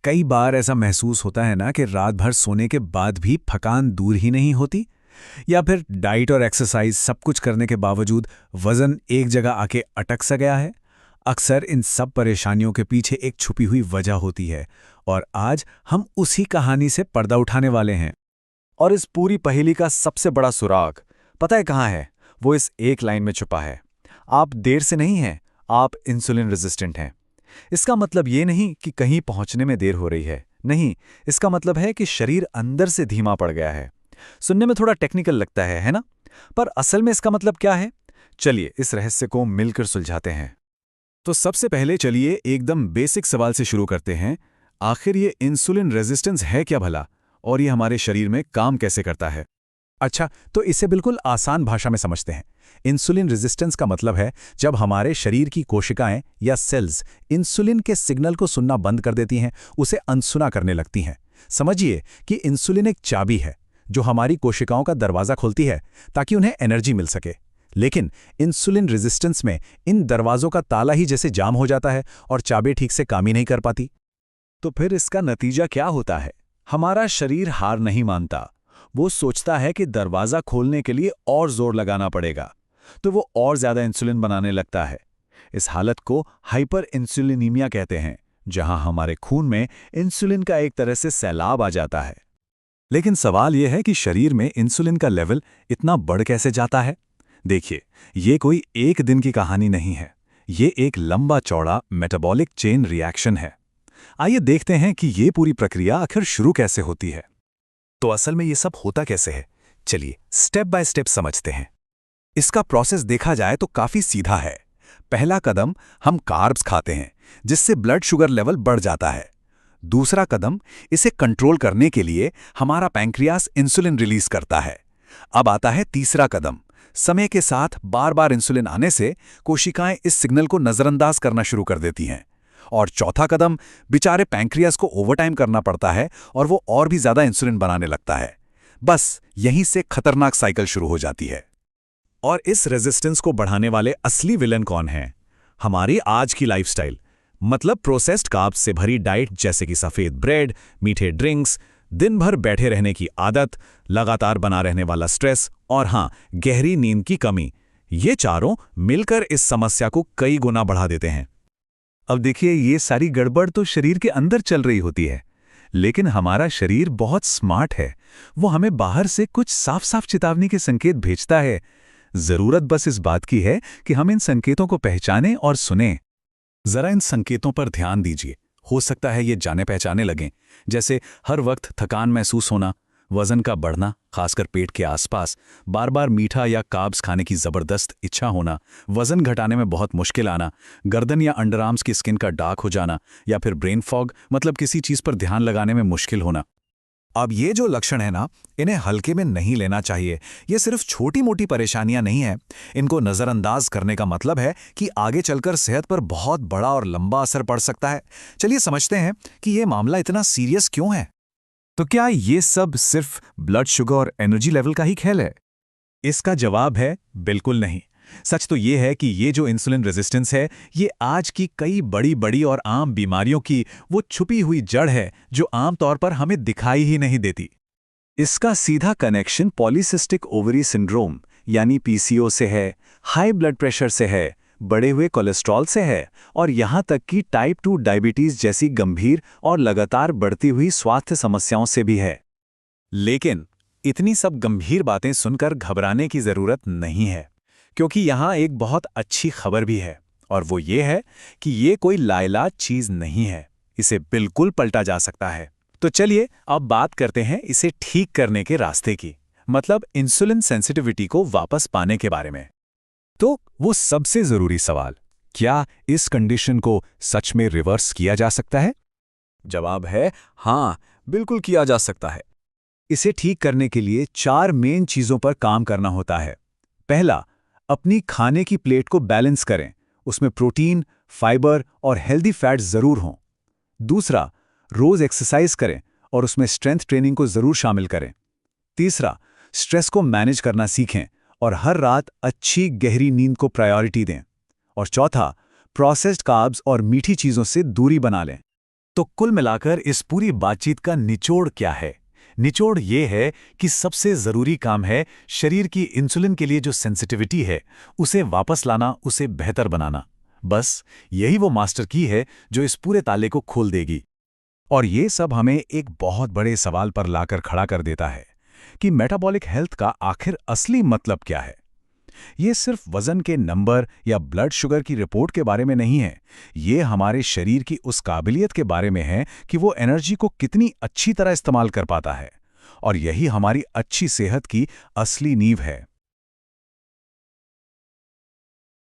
कई बार ऐसा महसूस होता है ना कि रात भर सोने के बाद भी थकान दूर ही नहीं होती, या फिर डाइट और एक्सरसाइज सब कुछ करने के बावजूद वजन एक जगह आके अटक सा गया है। अक्सर इन सब परेशानियों के पीछे एक छुपी हुई वजह होती है, और आज हम उसी कहानी से पर्दा उठाने वाले हैं। और इस पूरी पहेली का सबसे बड़ा सुराग पता है कहाँ है? वो इस एक लाइन में छुपा है। आप देर से नहीं हैं, आप इंसुलिन रेजिस्टेंट हैं। इसका मतलब ये नहीं कि कहीं पहुंचने में देर हो रही है, नहीं, इसका मतलब है कि शरीर अंदर से धीमा पड़ गया है। सुनने में थोड़ा टेक्निकल लगता है ना? पर असल में इसका मतलब क्या है? चलिए इस रहस्य को मिलकर सुलझाते हैं। तो सबसे पहले चलिए एकदम बेसिक सवाल से शुरू करते हैं। आखिर ये इंसुलिन रेजिस्टेंस है क्या भला, और ये हमारे शरीर में काम कैसे करता है? अच्छा, तो इसे बिल्कुल आसान भाषा में समझते हैं। इंसुलिन रेजिस्टेंस का मतलब है जब हमारे शरीर की कोशिकाएं या सेल्स इंसुलिन के सिग्नल को सुनना बंद कर देती हैं, उसे अनसुना करने लगती हैं। समझिए कि इंसुलिन एक चाबी है जो हमारी कोशिकाओं का दरवाज़ा खोलती है ताकि उन्हें एनर्जी मिल सके। लेकिन इंसुलिन रेजिस्टेंस में इन दरवाज़ों का ताला ही जैसे जाम हो जाता है और चाबी ठीक से काम ही नहीं कर पाती। तो फिर इसका नतीजा क्या होता है? हमारा शरीर हार नहीं मानता। वो सोचता है कि दरवाज़ा खोलने के लिए और जोर लगाना पड़ेगा, तो वो और ज़्यादा इंसुलिन बनाने लगता है। इस हालत को हाइपर इंसुलिनीमिया कहते हैं, जहां हमारे खून में इंसुलिन का एक तरह से सैलाब आ जाता है। लेकिन सवाल यह है कि शरीर में इंसुलिन का लेवल इतना बढ़ कैसे जाता है? देखिए, ये कोई एक दिन की कहानी नहीं है। ये एक लंबा चौड़ा मेटाबॉलिक चेन रिएक्शन है। आइए देखते हैं कि ये पूरी प्रक्रिया आखिर शुरू कैसे होती है। तो असल में ये सब होता कैसे है? चलिए स्टेप बाय स्टेप समझते हैं। इसका प्रोसेस देखा जाए तो काफी सीधा है। पहला कदम, हम कार्ब्स खाते हैं जिससे ब्लड शुगर लेवल बढ़ जाता है। दूसरा कदम, इसे कंट्रोल करने के लिए हमारा पैंक्रियास इंसुलिन रिलीज करता है। अब आता है तीसरा कदम। समय के साथ बार बार इंसुलिन आने से कोशिकाएं इस सिग्नल को नजरअंदाज करना शुरू कर देती हैं। और चौथा कदम, बेचारे पैंक्रियास को ओवरटाइम करना पड़ता है और वो और भी ज्यादा इंसुलिन बनाने लगता है। बस यहीं से खतरनाक साइकिल शुरू हो जाती है। और इस रेजिस्टेंस को बढ़ाने वाले असली विलन कौन हैं? हमारी आज की लाइफस्टाइल, मतलब प्रोसेस्ड कार्ब्स से भरी डाइट, जैसे कि सफेद ब्रेड, मीठे ड्रिंक्स, दिन भर बैठे रहने की आदत, लगातार बना रहने वाला स्ट्रेस, और हाँ, गहरी नींद की कमी। ये चारों मिलकर इस समस्या को कई गुना बढ़ा देते हैं। अब देखिए, ये सारी गड़बड़ तो शरीर के अंदर चल रही होती है, लेकिन हमारा शरीर बहुत स्मार्ट है। वो हमें बाहर से कुछ साफ साफ चेतावनी के संकेत भेजता है। जरूरत बस इस बात की है कि हम इन संकेतों को पहचानें और सुनें। जरा इन संकेतों पर ध्यान दीजिए। हो सकता है ये जाने पहचाने लगें, जैसे हर वक्त थकान महसूस होना, वजन का बढ़ना, खासकर पेट के आसपास, बार बार मीठा या कार्ब्स खाने की जबरदस्त इच्छा होना, वजन घटाने में बहुत मुश्किल आना, गर्दन या अंडरआर्म्स की स्किन का डार्क हो जाना, या फिर ब्रेन फॉग, मतलब किसी चीज पर ध्यान लगाने में मुश्किल होना। अब ये जो लक्षण है ना, इन्हें हल्के में नहीं लेना चाहिए। ये सिर्फ छोटी मोटी परेशानियां नहीं हैं। इनको नज़रअंदाज करने का मतलब है कि आगे चलकर सेहत पर बहुत बड़ा और लंबा असर पड़ सकता है। चलिए समझते हैं कि ये मामला इतना सीरियस क्यों है। तो क्या ये सब सिर्फ ब्लड शुगर और एनर्जी लेवल का ही खेल है? इसका जवाब है बिल्कुल नहीं। सच तो ये है कि ये जो इंसुलिन रेजिस्टेंस है, ये आज की कई बड़ी बड़ी और आम बीमारियों की वो छुपी हुई जड़ है जो आमतौर पर हमें दिखाई ही नहीं देती। इसका सीधा कनेक्शन पॉलीसिस्टिक ओवरी सिंड्रोम यानी पीसीओ से है, हाई ब्लड प्रेशर से है, बढ़े हुए कोलेस्ट्रॉल से है, और यहाँ तक कि टाइप 2 डायबिटीज जैसी गंभीर और लगातार बढ़ती हुई स्वास्थ्य समस्याओं से भी है। लेकिन इतनी सब गंभीर बातें सुनकर घबराने की जरूरत नहीं है, क्योंकि यहाँ एक बहुत अच्छी खबर भी है, और वो ये है कि ये कोई लाइलाज चीज नहीं है। इसे बिल्कुल पलटा जा सकता है। तो चलिए अब बात करते हैं इसे ठीक करने के रास्ते की, मतलब इंसुलिन सेंसिटिविटी को वापस पाने के बारे में। तो वो सबसे जरूरी सवाल, क्या इस कंडीशन को सच में रिवर्स किया जा सकता है? जवाब है हाँ, बिल्कुल किया जा सकता है। इसे ठीक करने के लिए 4 मेन चीजों पर काम करना होता है। पहला, अपनी खाने की प्लेट को बैलेंस करें। उसमें प्रोटीन, फाइबर और हेल्दी फैट्स जरूर हों। दूसरा, रोज एक्सरसाइज करें और उसमें स्ट्रेंथ ट्रेनिंग को जरूर शामिल करें। तीसरा, स्ट्रेस को मैनेज करना सीखें और हर रात अच्छी गहरी नींद को प्रायोरिटी दें। और चौथा, प्रोसेस्ड कार्ब्स और मीठी चीजों से दूरी बना लें। तो कुल मिलाकर इस पूरी बातचीत का निचोड़ क्या है? निचोड़ ये है कि सबसे ज़रूरी काम है शरीर की इंसुलिन के लिए जो सेंसिटिविटी है, उसे वापस लाना, उसे बेहतर बनाना। बस यही वो मास्टर की है जो इस पूरे ताले को खोल देगी। और ये सब हमें एक बहुत बड़े सवाल पर लाकर खड़ा कर देता है कि मेटाबॉलिक हेल्थ का आखिर असली मतलब क्या है। ये सिर्फ वजन के नंबर या ब्लड शुगर की रिपोर्ट के बारे में नहीं है। ये हमारे शरीर की उस काबिलियत के बारे में है कि वो एनर्जी को कितनी अच्छी तरह इस्तेमाल कर पाता है। और यही हमारी अच्छी सेहत की असली नींव है।